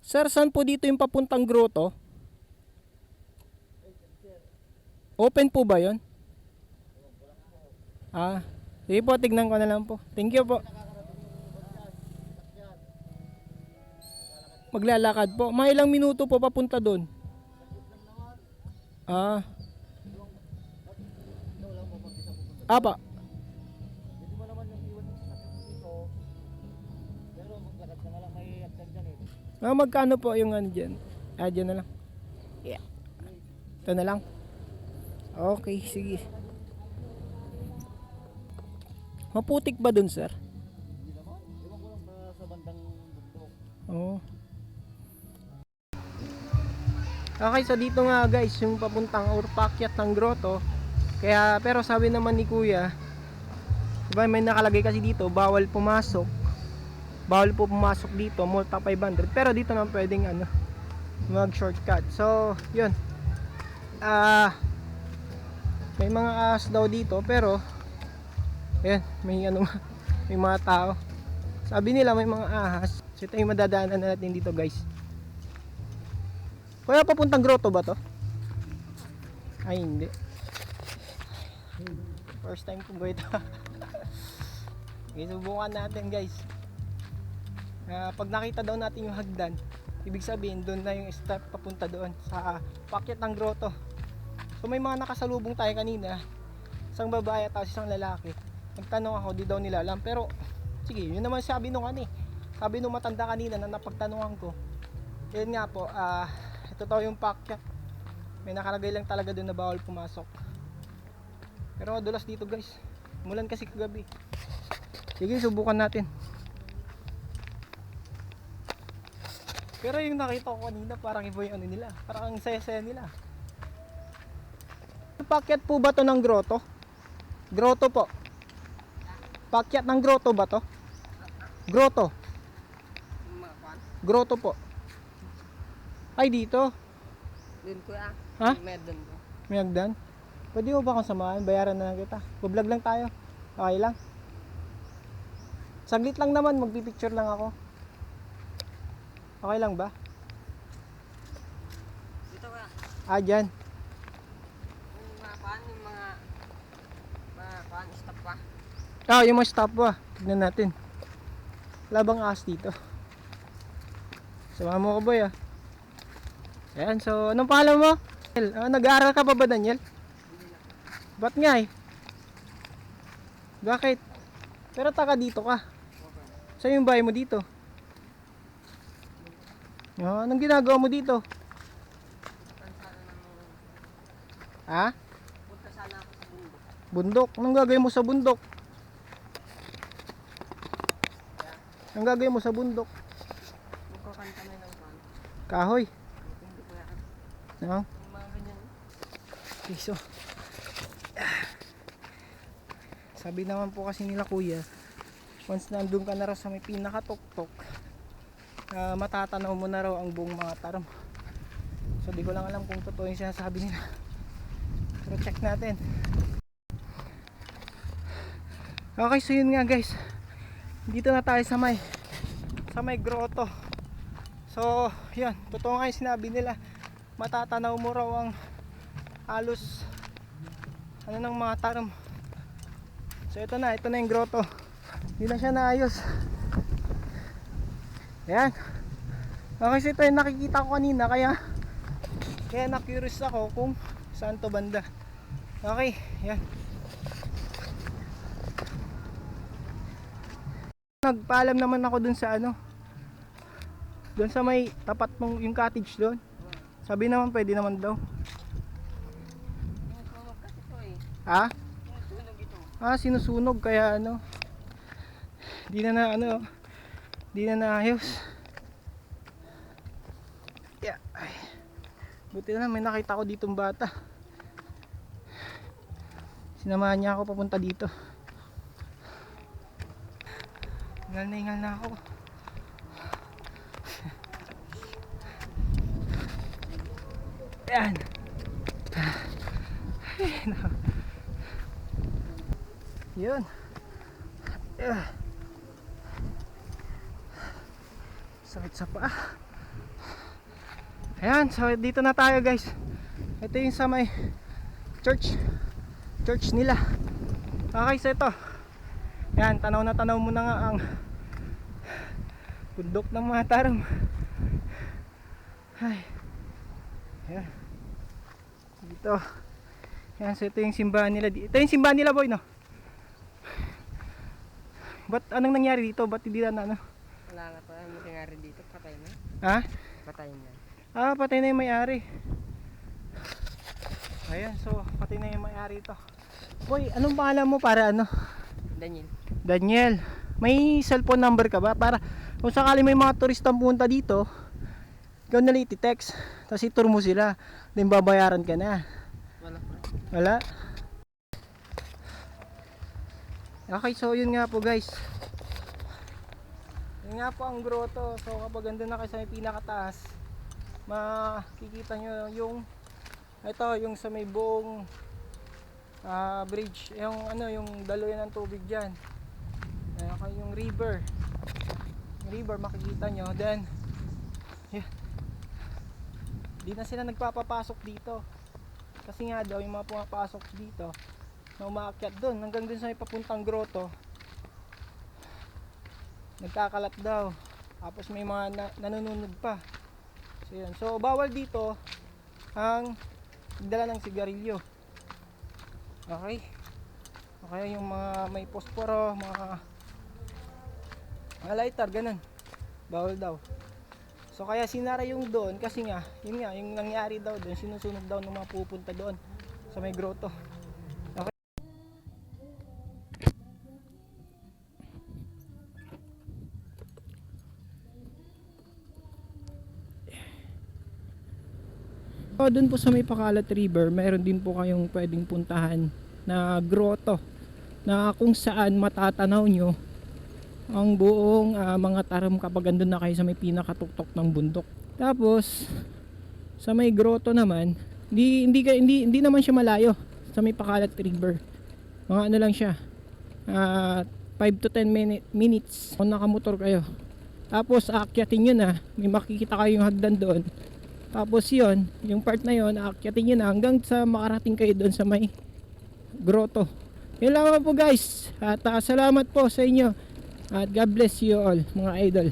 Sir, saan po dito yung papuntang grotto? Open po ba yon? Ah, sige po, tignan ko na lang po. Thank you po. Maglalakad po. Mga ilang minuto po papunta doon? Ah, apa. Hindi mo naman yung iwan yung sasakyan mo dito. Pero maglakad ka na lang, may hagdan dyan eh. Ah, magkano po yung ano dyan? Ah, dyan na lang. Yeah. Ito na lang. Okay, sige. Maputik ba dun, sir? Hindi naman. Ewan ko lang sa bandang bundok. Oo. Okay, so dito nga guys, yung papuntang or paakyat ng grotto. Kaya, pero sabi naman ni kuya, diba may nakalagay kasi dito, bawal pumasok. Bawal po pumasok dito, multa 500. Pero dito naman pwedeng ano, mag shortcut. So, yun. May mga ahas daw dito, pero ayan, may ano, may mga tao. Sabi nila may mga ahas. So ito yung madadaanan natin dito guys. Kuya, papuntang grotto ba to? Ay, hindi. First time kong gawin ito. Okay, subukan natin guys. Pag nakita daw natin yung hagdan, ibig sabihin doon na yung step papunta doon sa paakyat ng grotto. So may mga nakasalubong tayo kanina, isang babae at isang lalaki. Nagtanong ako, di daw nila alam. Pero sige, yun naman sabi nung ano eh. Sabi nung matanda kanina na napagtanungan ko. Yun nga po, ito daw yung paakyat. May nakalagay lang talaga doon na bawal pumasok. Pero madulas dito guys. Umulan kasi kagabi. Sige, subukan natin. Pero yung nakita ko kanina parang iba yung ano nila. Parang ang saya-saya nila. Paakyat po ba to ng grotto? Grotto po. Paakyat ng grotto ba to? Grotto. Grotto po. Ay dito. Dun kuya. Ha? May dun ko. May hagdan? Pwede mo ba akong samahan? Bayaran na lang kita. Vlog lang tayo. Okay lang. Saglit lang naman, magpipicture lang ako. Okay lang ba? Dito kuya. Ah, dyan. Yung mga paan, yung mga paan, stop pa. Ah, yung mga stop ba? Tignan natin. Labang ahas dito. Sama mo ko boy ah. Ayan, so anong pangalan mo? Nag-aaral ka pa ba, Daniel? Ba't nga eh? Bakit? Pero taga dito ka. Saan yung bahay mo dito? Anong ginagawa mo dito? Ha? Punta sana ako sa bundok. Bundok? Anong gagawin mo sa bundok? Anong gagawin mo sa bundok? Magkakanta na lang paan. Kahoy. Hindi kuya. No? Yung mga ganyan. Okay, so sabi naman po kasi nila kuya, once nandun ka na raw sa may pinakatuktok, matatanaw mo na raw ang buong mga tarom. So di ko lang alam kung totoo yung sinasabi nila, pero check natin. Okay, so yun nga guys, dito na tayo sa may grotto. So yun, totoo nga yung sinabi nila, matatanaw mo raw ang halos ano ng mga tarom. So ito na yung grotto. Hindi na siya naayos. Ayan. Okay, so ito yung nakikita ko kanina, kaya na-curious ako kung saan to banda. Okay, yan. Nagpaalam naman ako dun sa ano, dun sa may tapat mong yung cottage doon. Sabi naman pwede naman daw. Sinusunog kasi to eh. Ha? Sinusunog ito. Sinusunog kaya ano. Di na naayos. Yeah. Ay. Buti na lang may nakita ko ditong bata. Sinamahan niya ako papunta dito. Ingal na ako. Ayan. Yun. Sakit sa paa. Ayan, so dito na tayo guys. Ito yung sa may church nila. Okay, so ito. Ayan, tanaw na tanaw mo na nga ang bundok ng mga taram. Ay. Ayan. Dito. Ayan, so ito yung simbahan nila. Ito yung simbahan nila, boy, no? Ba't anong nangyari dito? Ba't hindi na ano? Wala na pa. Ano nangyari dito? Patay na. Ha? Patay na. Ah, patay na yung may-ari. Ayan, so patay na yung may-ari ito. Boy, anong pangalan mo para ano? Daniel. Daniel. May cellphone number ka ba? Para kung sakali may mga turistang punta dito, ikaw na lang iti-text. Tapos itur mo sila. Then babayaran ka na. Wala pa. Wala? Okay, so yun nga po guys. Yun nga po ang grotto. So kapag andun na kayo sa may pinakataas, makikita nyo yung ito, yung sa may buong bridge, yung ano, yung daluyan ng tubig dyan. Okay, yung river makikita nyo. Then yeah, di na sila nagpapapasok dito kasi nga daw yung mga pumapasok dito na umaakyat doon hanggang dun sa may papuntang grotto, nagkakalat daw, tapos may mga nanununod pa. So yun, so bawal dito ang dala ng sigarilyo. Okay, okay, yung mga may posporo, mga lighter, ganun, bawal daw. So kaya sinara yung doon kasi nga, yun nga, yung nangyari daw doon, sinusunog daw ng mga pupunta doon sa may grotto. Okay. So doon po sa may Pakalat River, mayroon din po kayong pwedeng puntahan na grotto na kung saan matatanaw nyo ang buong mga taram kapag andun na kayo sa may pinakatuktok ng bundok. Tapos sa may grotto naman, hindi naman siya malayo sa may Pakalat River. Mga ano lang siya, 5 to 10 minutes kung nakamotor kayo. Tapos aakyatin nyo na, may makikita kayong hagdan doon. Tapos yun, yung part na yun, aakyatin nyo na hanggang sa makarating kayo doon sa may grotto. Yun lang po guys, at salamat po sa inyo. At God bless you all mga idol.